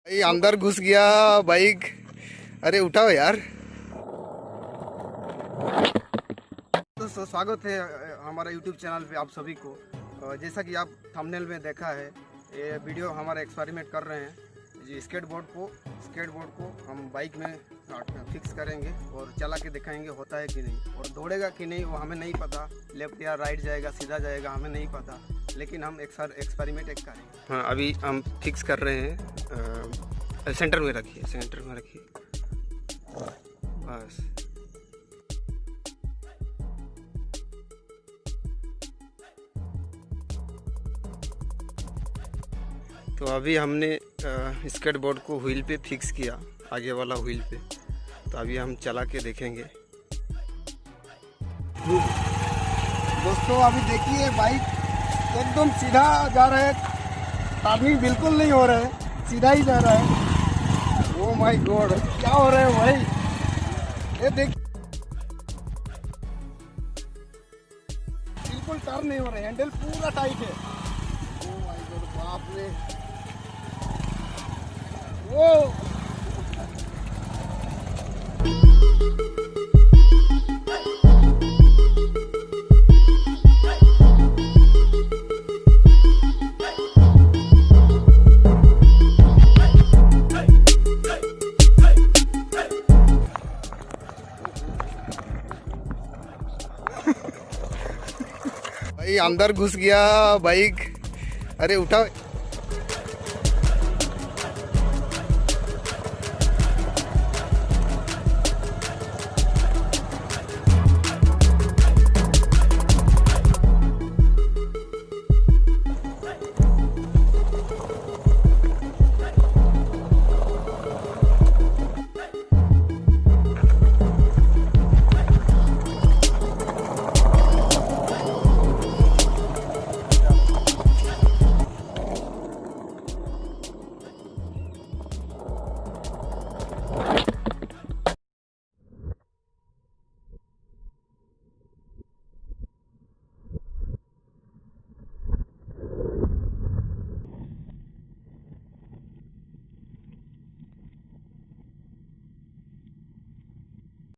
भाई अंदर घुस गया बाइक। अरे उठाओ यार। दोस्तों स्वागत है हमारा YouTube चैनल पे आप सभी को। जैसा कि आप थंबनेल में देखा है, ये वीडियो हमारा एक्सपेरिमेंट कर रहे हैं जी। स्केटबोर्ड को हम बाइक में फिक्स करेंगे और चला के दिखाएंगे होता है कि नहीं, और दौड़ेगा कि नहीं वो हमें नहीं पता। लेफ्ट या राइट जाएगा, सीधा जाएगा, हमें नहीं पता, लेकिन हम एक्सपेरिमेंट एक करेंगे। हाँ, अभी हम फिक्स कर रहे हैं। सेंटर में रखिए बस। तो अभी हमने स्केटबोर्ड को व्हील पे फिक्स किया, आगे वाला व्हील पे। तो अभी हम चला के देखेंगे। दोस्तों अभी देखिए बाइक एकदम सीधा जा रहा है, टर्निंग बिल्कुल नहीं हो रहा है, सीधा ही जा रहा है। ओ माय गॉड, क्या हो रहा है भाई, ये देख बिल्कुल टर्न नहीं हो रहा है, हैंडल पूरा टाइट है। ओ माय गॉड, बाप रे। ओ भाई अंदर घुस गया बाइक। अरे उठाओ।